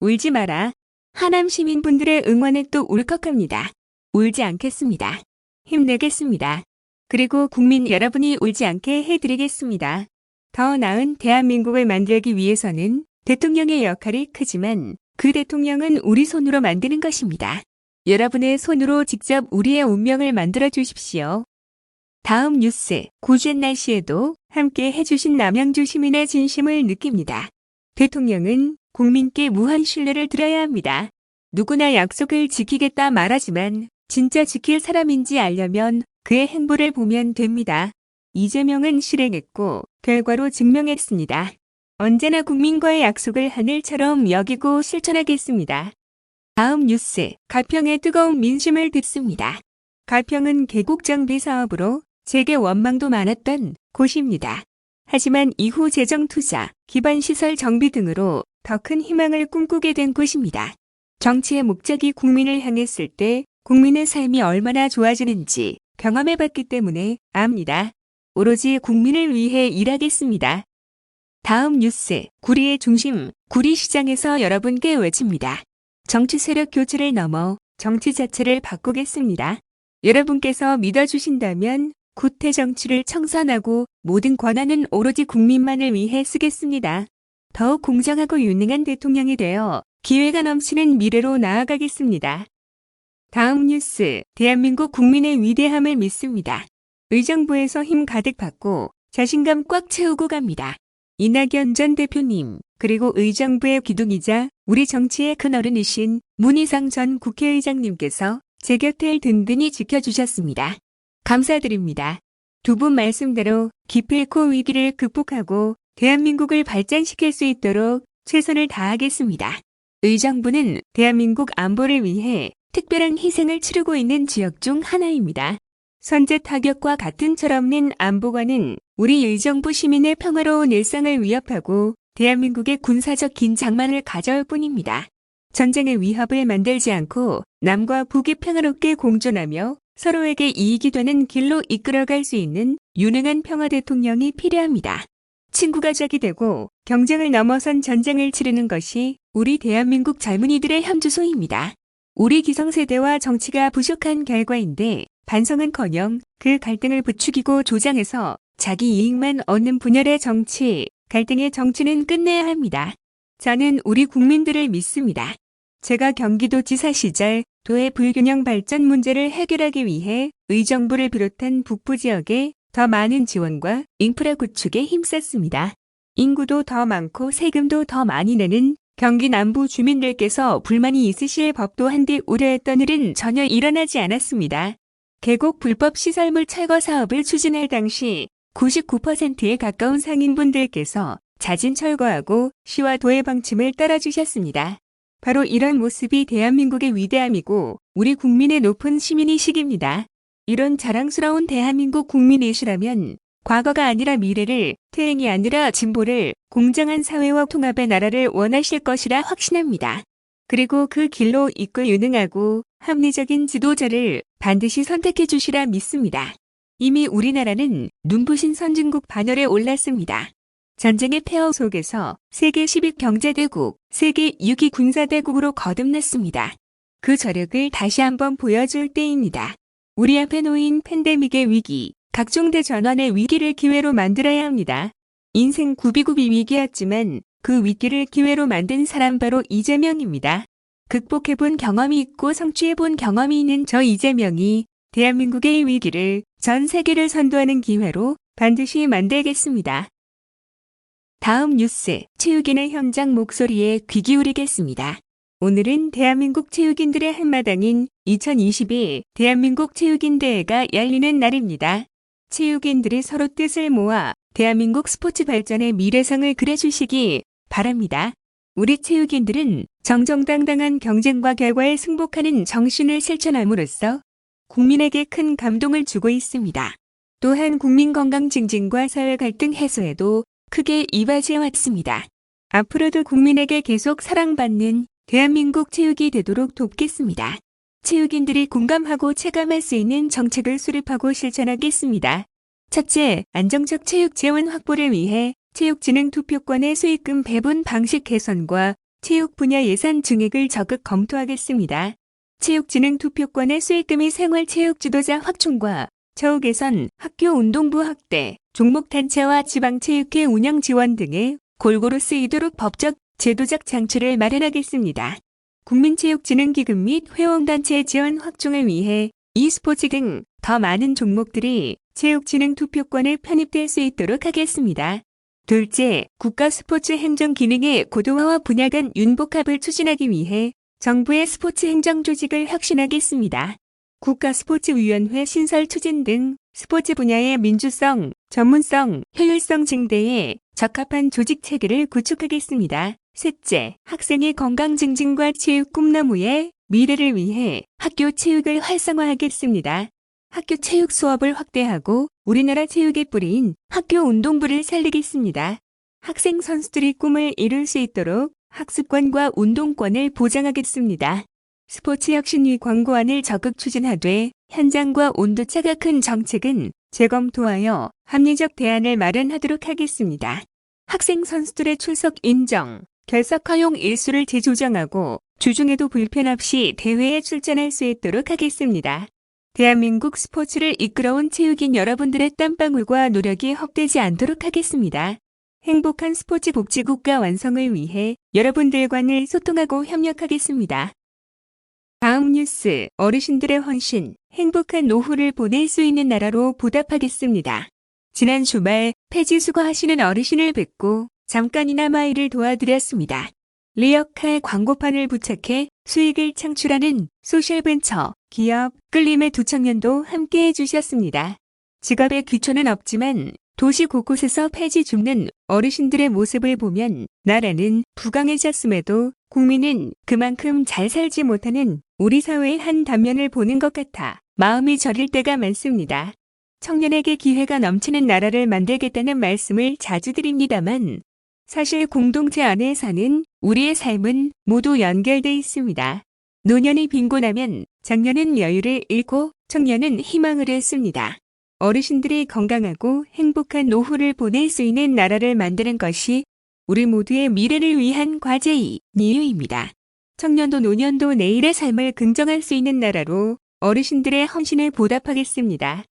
울지 마라. 하남 시민분들의 응원에 또 울컥합니다. 울지 않겠습니다. 힘내겠습니다. 그리고 국민 여러분이 울지 않게 해드리겠습니다. 더 나은 대한민국을 만들기 위해서는 대통령의 역할이 크지만 그 대통령은 우리 손으로 만드는 것입니다. 여러분의 손으로 직접 우리의 운명을 만들어 주십시오. 다음 뉴스, 굿엔 날씨에도 함께 해주신 남양주 시민의 진심을 느낍니다. 대통령은 국민께 무한 신뢰를 드려야 합니다. 누구나 약속을 지키겠다 말하지만 진짜 지킬 사람인지 알려면 그의 행보를 보면 됩니다. 이재명은 실행했고 결과로 증명했습니다. 언제나 국민과의 약속을 하늘처럼 여기고 실천하겠습니다. 다음 뉴스, 가평의 뜨거운 민심을 듣습니다. 가평은 계곡정비 사업으로 재개 원망도 많았던 곳입니다. 하지만 이후 재정투자, 기반시설 정비 등으로 더 큰 희망을 꿈꾸게 된 곳입니다. 정치의 목적이 국민을 향했을 때 국민의 삶이 얼마나 좋아지는지 경험해봤기 때문에 압니다. 오로지 국민을 위해 일하겠습니다. 다음 뉴스, 구리의 중심, 구리시장에서 여러분께 외칩니다. 정치 세력 교체를 넘어 정치 자체를 바꾸겠습니다. 여러분께서 믿어주신다면 구태 정치를 청산하고 모든 권한은 오로지 국민만을 위해 쓰겠습니다. 더욱 공정하고 유능한 대통령이 되어 기회가 넘치는 미래로 나아가겠습니다. 다음 뉴스, 대한민국 국민의 위대함을 믿습니다. 의정부에서 힘 가득 받고 자신감 꽉 채우고 갑니다. 이낙연 전 대표님, 그리고 의정부의 기둥이자 우리 정치의 큰어른이신 문희상 전 국회의장님께서 제 곁을 든든히 지켜주셨습니다. 감사드립니다. 두 분 말씀대로 기필코 위기를 극복하고 대한민국을 발전시킬 수 있도록 최선을 다하겠습니다. 의정부는 대한민국 안보를 위해 특별한 희생을 치르고 있는 지역 중 하나입니다. 선제 타격과 같은 철없는 안보관은 우리 의정부 시민의 평화로운 일상을 위협하고 대한민국의 군사적 긴장만을 가져올 뿐입니다. 전쟁의 위협을 만들지 않고 남과 북이 평화롭게 공존하며 서로에게 이익이 되는 길로 이끌어갈 수 있는 유능한 평화 대통령이 필요합니다. 친구가 적이 되고 경쟁을 넘어선 전쟁을 치르는 것이 우리 대한민국 젊은이들의 현주소입니다. 우리 기성세대와 정치가 부족한 결과인데 반성은커녕 그 갈등을 부추기고 조장해서 자기 이익만 얻는 분열의 정치, 갈등의 정치는 끝내야 합니다. 저는 우리 국민들을 믿습니다. 제가 경기도지사 시절 도의 불균형 발전 문제를 해결하기 위해 의정부를 비롯한 북부 지역에 더 많은 지원과 인프라 구축에 힘썼습니다. 인구도 더 많고 세금도 더 많이 내는 경기 남부 주민들께서 불만이 있으실 법도 한데 우려했던 일은 전혀 일어나지 않았습니다. 계곡 불법 시설물 철거 사업을 추진할 당시 99%에 가까운 상인분들께서 자진 철거하고 시와 도의 방침을 따라주셨습니다. 바로 이런 모습이 대한민국의 위대함이고 우리 국민의 높은 시민의식입니다. 이런 자랑스러운 대한민국 국민이시라면 과거가 아니라 미래를, 퇴행이 아니라 진보를, 공정한 사회와 통합의 나라를 원하실 것이라 확신합니다. 그리고 그 길로 이끌 유능하고 합리적인 지도자를 반드시 선택해 주시라 믿습니다. 이미 우리나라는 눈부신 선진국 반열에 올랐습니다. 전쟁의 폐허 속에서 세계 10위 경제대국, 세계 6위 군사대국으로 거듭났습니다. 그 저력을 다시 한번 보여줄 때입니다. 우리 앞에 놓인 팬데믹의 위기, 각종 대전환의 위기를 기회로 만들어야 합니다. 인생 구비구비 위기였지만 그 위기를 기회로 만든 사람 바로 이재명입니다. 극복해본 경험이 있고 성취해본 경험이 있는 저 이재명이 대한민국의 위기를 전 세계를 선도하는 기회로 반드시 만들겠습니다. 다음 뉴스, 체육인의 현장 목소리에 귀 기울이겠습니다. 오늘은 대한민국 체육인들의 한마당인 2022 대한민국 체육인대회가 열리는 날입니다. 체육인들이 서로 뜻을 모아 대한민국 스포츠 발전의 미래성을 그려주시기 바랍니다. 우리 체육인들은 정정당당한 경쟁과 결과에 승복하는 정신을 실천함으로써 국민에게 큰 감동을 주고 있습니다. 또한 국민 건강 증진과 사회 갈등 해소에도 크게 이바지해 왔습니다. 앞으로도 국민에게 계속 사랑받는 대한민국 체육이 되도록 돕겠습니다. 체육인들이 공감하고 체감할 수 있는 정책을 수립하고 실천하겠습니다. 첫째, 안정적 체육 재원 확보를 위해 체육진흥 투표권의 수익금 배분 방식 개선과 체육 분야 예산 증액을 적극 검토하겠습니다. 체육진흥 투표권의 수익금 및 생활체육 지도자 확충과 처우 개선, 학교 운동부 확대, 종목단체와 지방체육회 운영 지원 등에 골고루 쓰이도록 법적, 제도적 장치를 마련하겠습니다. 국민체육진흥기금 및 회원단체 지원 확충을 위해 e스포츠 등 더 많은 종목들이 체육진흥 투표권에 편입될 수 있도록 하겠습니다. 둘째, 국가스포츠 행정 기능의 고도화와 분야 간 윤복합을 추진하기 위해 정부의 스포츠 행정 조직을 혁신하겠습니다. 국가스포츠위원회 신설 추진 등 스포츠 분야의 민주성, 전문성, 효율성 증대에 적합한 조직 체계를 구축하겠습니다. 셋째, 학생의 건강 증진과 체육 꿈나무의 미래를 위해 학교 체육을 활성화하겠습니다. 학교 체육 수업을 확대하고 우리나라 체육의 뿌리인 학교 운동부를 살리겠습니다. 학생 선수들이 꿈을 이룰 수 있도록 학습권과 운동권을 보장하겠습니다. 스포츠 혁신위 광고안을 적극 추진하되 현장과 온도차가 큰 정책은 재검토하여 합리적 대안을 마련하도록 하겠습니다. 학생 선수들의 출석 인정, 결석 허용 일수를 재조정하고 주중에도 불편 없이 대회에 출전할 수 있도록 하겠습니다. 대한민국 스포츠를 이끌어온 체육인 여러분들의 땀방울과 노력이 헛되지 않도록 하겠습니다. 행복한 스포츠 복지국가 완성을 위해 여러분들과는 소통하고 협력하겠습니다. 다음 뉴스, 어르신들의 헌신, 행복한 노후를 보낼 수 있는 나라로 보답하겠습니다. 지난 주말 폐지 수거하시는 어르신을 뵙고 잠깐이나마 일을 도와드렸습니다. 리어카 광고판을 부착해 수익을 창출하는 소셜벤처, 기업, 끌림의 두 청년도 함께 해주셨습니다. 직업에 귀천은 없지만 도시 곳곳에서 폐지 줍는 어르신들의 모습을 보면 나라는 부강해졌음에도 국민은 그만큼 잘 살지 못하는 우리 사회의 한 단면을 보는 것 같아 마음이 저릴 때가 많습니다. 청년에게 기회가 넘치는 나라를 만들겠다는 말씀을 자주 드립니다만 사실 공동체 안에 사는 우리의 삶은 모두 연결돼 있습니다. 노년이 빈곤하면 장년은 여유를 잃고 청년은 희망을 잃습니다. 어르신들이 건강하고 행복한 노후를 보낼 수 있는 나라를 만드는 것이 우리 모두의 미래를 위한 과제이 이유입니다. 청년도 노년도 내일의 삶을 긍정할 수 있는 나라로 어르신들의 헌신을 보답하겠습니다.